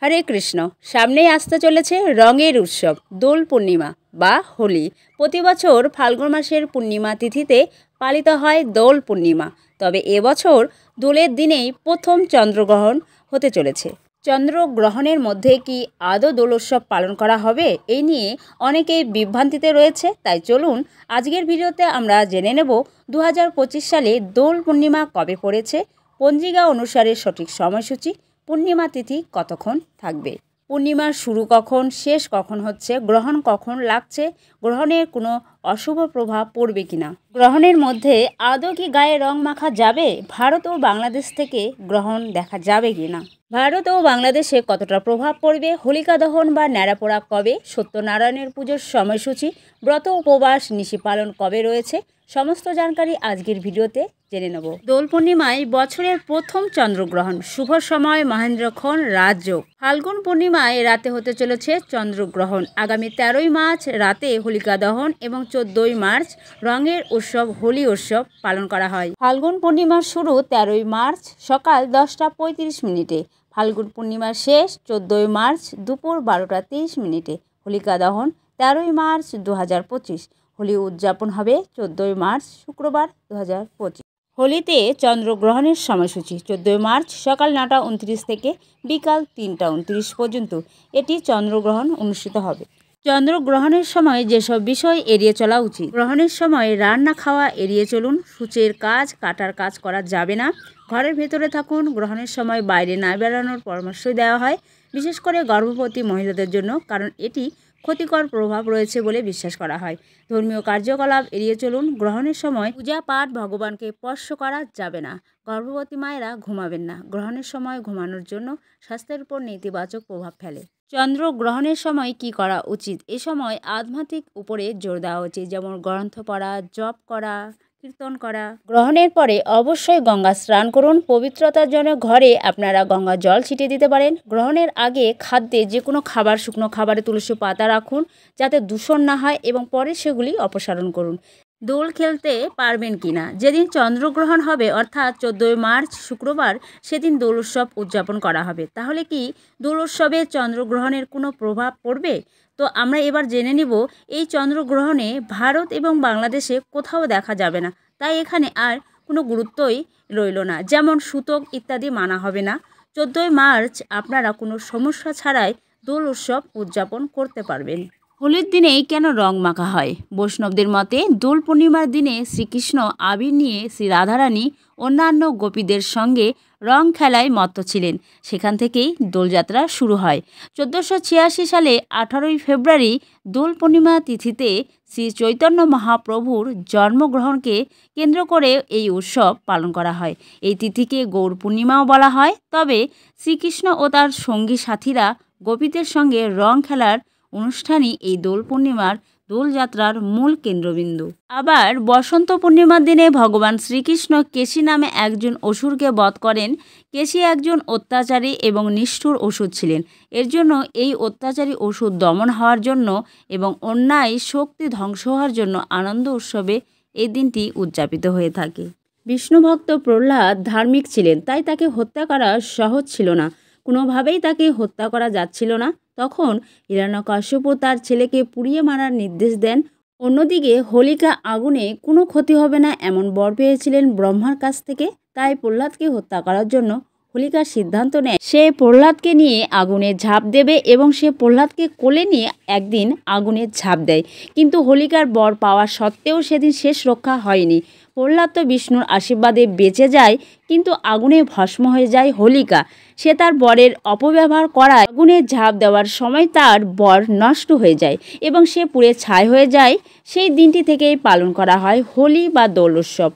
হরে কৃষ্ণ। সামনেই আসতে চলেছে রঙের উৎসব দোল পূর্ণিমা বা হোলি। প্রতি বছর ফাল্গুন মাসের পূর্ণিমা তিথিতে পালিত হয় দোল পূর্ণিমা। তবে এবছর দোলের দিনেই প্রথম চন্দ্রগ্রহণ হতে চলেছে। চন্দ্রগ্রহণের মধ্যে কি আদৌ দোল উৎসব পালন করা হবে, এই নিয়ে অনেকেই বিভ্রান্তিতে রয়েছে। তাই চলুন আজকের ভিডিওতে আমরা জেনে নেব 2025 সালে দোল পূর্ণিমা কবে পড়েছে, পঞ্জিকা অনুসারে সঠিক সময়সূচি, পূর্ণিমা তিথি কতক্ষণ থাকবে, পূর্ণিমার শুরু কখন, শেষ কখন হচ্ছে, গ্রহণ কখন লাগছে, গ্রহণের কোনো অশুভ প্রভাব পড়বে কিনা, গ্রহণের মধ্যে আদৌ কি গায়ে রং মাখা যাবে, ভারত ও বাংলাদেশ থেকে গ্রহণ দেখা যাবে কিনা, ভারত ও বাংলাদেশে কতটা প্রভাব পড়বে, হোলিকা দহন বা ন্যাড়াপোড়া কবে, সত্যনারায়ণের পুজোর সময়সূচি, ব্রত উপবাস নিশি পালন কবে রয়েছে, সমস্ত জানকারি আজকের ভিডিওতে জেনে নেব। দোল পূর্ণিমায় বছরের প্রথম চন্দ্রগ্রহণ, শুভ সময় মহেন্দ্রক্ষণ রাজযোগ। ফাল্গুন পূর্ণিমায় রাতে হতে চলেছে চন্দ্রগ্রহণ। আগামী 13ই মার্চ রাতে হোলিকা দহন এবং 14ই মার্চ রঙের উৎসব হোলি উৎসব পালন করা হয়। ফাল্গুন পূর্ণিমার শুরু 13ই মার্চ সকাল 10টা 35 মিনিটে, ফাল্গুন পূর্ণিমার শেষ 14ই মার্চ দুপুর 12টা 30 মিনিটে। হোলিকা দহন 13ই মার্চ 2025। হোলি উদযাপন হবে 14ই মার্চ শুক্রবার 2025। হোলিতে চন্দ্রগ্রহণের সময়সূচি 14ই মার্চ সকাল 9টা 29 থেকে বিকাল 3টা 29 পর্যন্ত এটি চন্দ্রগ্রহণ অনুষ্ঠিত হবে। চন্দ্রগ্রহণের সময় যেসব বিষয় এড়িয়ে চলা উচিত: গ্রহণের সময় রান্না খাওয়া এড়িয়ে চলুন, সূচের কাজ কাটার কাজ করা যাবে না, ঘরের ভেতরে থাকুন, গ্রহণের সময় বাইরে না বেরানোর পরামর্শ দেওয়া হয়, বিশেষ করে গর্ভবতী মহিলাদের জন্য, কারণ এটি ক্ষতিকর প্রভাব রয়েছে বলে বিশ্বাস করা হয়। ধর্মীয় কার্যকলাপ এড়িয়ে চলুন, গ্রহণের সময় পূজা পাঠ ভগবানকে স্পর্শ করা যাবে না, গর্ভবতী মায়েরা ঘুমাবেন না, গ্রহণের সময় ঘুমানোর জন্য স্বাস্থ্যের উপর নেতিবাচক প্রভাব ফেলে। চন্দ্রগ্রহণের সময় কি করা উচিত? এ সময় আধ্যাত্মিক উপরে জোর দেওয়া উচিত, যেমন গ্রন্থ পড়া, জপ করা, কীর্তন করা। গ্রহণের পরে অবশ্যই গঙ্গা স্নান করুন। পবিত্রতার জন্য ঘরে আপনারা গঙ্গা জল ছিটিয়ে দিতে পারেন। গ্রহণের আগে খাদ্যে যে কোনো খাবার, শুকনো খাবারে তুলসী পাতা রাখুন যাতে দূষণ না হয় এবং পরে সেগুলি অপসারণ করুন। দোল খেলতে পারবেন কিনা? যেদিন চন্দ্রগ্রহণ হবে অর্থাৎ 14ই মার্চ শুক্রবার, সেদিন দোল উৎসব উদযাপন করা হবে। তাহলে কি দোল উৎসবে চন্দ্রগ্রহণের কোনো প্রভাব পড়বে? তো আমরা এবার জেনে নিব, এই চন্দ্রগ্রহণে ভারত এবং বাংলাদেশে কোথাও দেখা যাবে না, তাই এখানে আর কোনো গুরুত্বই রইল না, যেমন সূতক ইত্যাদি মানা হবে না। 14ই মার্চ আপনারা কোনো সমস্যা ছাড়াই দোল উৎসব উদযাপন করতে পারবেন। হোলির দিনেই কেন রং মাখা হয়? বৈষ্ণবদের মতে দোল পূর্ণিমার দিনে শ্রীকৃষ্ণ আবির নিয়ে শ্রী রাধারানী অন্যান্য গোপীদের সঙ্গে রং খেলায় মত্ত ছিলেন। সেখান থেকেই দোলযাত্রা শুরু হয়। 1486 সালে 18ই ফেব্রুয়ারি দোল পূর্ণিমা তিথিতে শ্রী চৈতন্য মহাপ্রভুর জন্মগ্রহণকে কেন্দ্র করে এই উৎসব পালন করা হয়। এই তিথিকে গৌর পূর্ণিমাও বলা হয়। তবে শ্রীকৃষ্ণ ও তার সঙ্গী সাথীরা গোপীদের সঙ্গে রং খেলার অনুষ্ঠানই এই দোল পূর্ণিমার দোলযাত্রার মূল কেন্দ্রবিন্দু। আবার বসন্ত পূর্ণিমার দিনে ভগবান শ্রীকৃষ্ণ কেশী নামে একজন অসুরকে বধ করেন। কেশী একজন অত্যাচারী এবং নিষ্ঠুর অসুর ছিলেন। এর জন্য এই অত্যাচারী অসুর দমন হওয়ার জন্য এবং অন্যায় শক্তি ধ্বংস হওয়ার জন্য আনন্দ উৎসবে এই দিনটি উদযাপিত হয়ে থাকে। বিষ্ণুভক্ত প্রহ্লাদ ধার্মিক ছিলেন, তাই তাকে হত্যা করা সহজ ছিল না, কোনোভাবেই তাকে হত্যা করা যাচ্ছিল না। তখন হিরণ্যকশিপু তার ছেলেকে পুড়িয়ে মারার নির্দেশ দেন। অন্যদিকে হোলিকা আগুনে কোনো ক্ষতি হবে না এমন বর পেয়েছিলেন ব্রহ্মার কাছ থেকে, তাই প্রহ্লাদকে হত্যা করার জন্য হোলিকার সিদ্ধান্ত নেয় সে প্রহ্লাদকে নিয়ে আগুনে ঝাঁপ দেবে এবং সে প্রহ্লাদকে কোলে নিয়ে একদিন আগুনে ঝাঁপ দেয়। কিন্তু হোলিকার বর পাওয়া সত্ত্বেও সেদিন শেষ রক্ষা হয়নি। প্রহ্লাদ তো বিষ্ণুর আশীর্বাদে বেঁচে যায়, কিন্তু আগুনে ভস্ম হয়ে যায় হোলিকা। সে তার বরের অপব্যবহার করায় আগুনে ঝাঁপ দেওয়ার সময় তার বর নষ্ট হয়ে যায় এবং সে পুড়ে ছাই হয়ে যায়। সেই দিনটি থেকেই পালন করা হয় হোলি বা দোল উৎসব।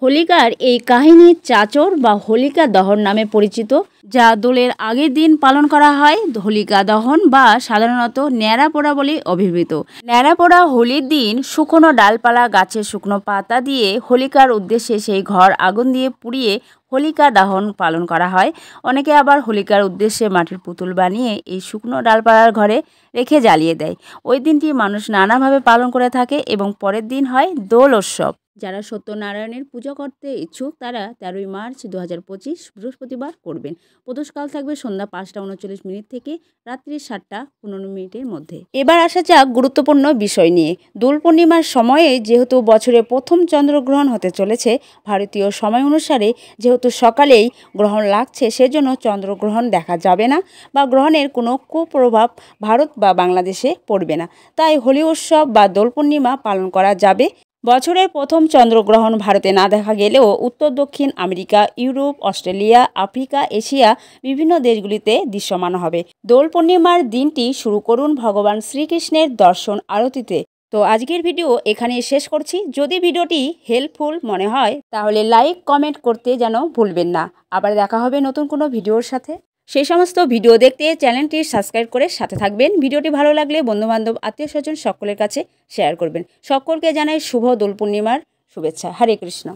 হোলিকার এই কাহিনী চাচর বা হোলিকা দহন নামে পরিচিত, যা দোলের আগের দিন পালন করা হয়। হোলিকা দহন বা সাধারণত ন্যাড়াপোড়া বলে অভিহিত। ন্যাড়াপোড়া হোলির দিন শুকনো ডালপালা, গাছের শুকনো পাতা দিয়ে হোলিকার উদ্দেশ্যে সেই ঘর আগুন দিয়ে পুড়িয়ে হোলিকা দহন পালন করা হয়। অনেকে আবার হোলিকার উদ্দেশ্যে মাটির পুতুল বানিয়ে এই শুকনো ডালপালার ঘরে রেখে জ্বালিয়ে দেয়। ওই দিনটি মানুষ নানাভাবে পালন করে থাকে এবং পরের দিন হয় দোল উৎসব। যারা সত্যনারায়ণের পুজো করতে ইচ্ছুক তারা 13ই মার্চ 2025 বৃহস্পতিবার করবেন। প্রদোষকাল থাকবে সন্ধ্যা 5টা 39 থেকে রাত্রি 7টা 15 মধ্যে। এবার আসা যাক গুরুত্বপূর্ণ বিষয় নিয়ে। দোল পূর্ণিমার সময়ে যেহেতু বছরের প্রথম চন্দ্রগ্রহণ হতে চলেছে, ভারতীয় সময় অনুসারে যেহেতু সকালেই গ্রহণ লাগছে, সেজন্য চন্দ্রগ্রহণ দেখা যাবে না বা গ্রহণের কোনো কুপ্রভাব ভারত বা বাংলাদেশে পড়বে না। তাই হোলি উৎসব বা দোল পূর্ণিমা পালন করা যাবে। বছরের প্রথম চন্দ্রগ্রহণ ভারতে না দেখা গেলেও উত্তর দক্ষিণ America, Europe, Australia, Africa, Asia বিভিন্ন দেশগুলিতে দৃশ্যমান হবে। দোল পূর্ণিমার দিনটি শুরু করুন ভগবান শ্রীকৃষ্ণের দর্শন আরতিতে। তো আজকের ভিডিও এখানে শেষ করছি। যদি ভিডিওটি হেল্পফুল মনে হয় তাহলে লাইক কমেন্ট করতে যেন ভুলবেন না। আবার দেখা হবে নতুন কোনো ভিডিওর সাথে। সেই সমস্ত ভিডিও দেখতে চ্যানেলটি সাবস্ক্রাইব করে সাথে থাকবেন। ভিডিওটি ভালো লাগলে বন্ধুবান্ধব, আত্মীয়স্বজন সকলের কাছে শেয়ার করবেন। সকলকে জানাই শুভ দোল পূর্ণিমার শুভেচ্ছা। হরে কৃষ্ণ।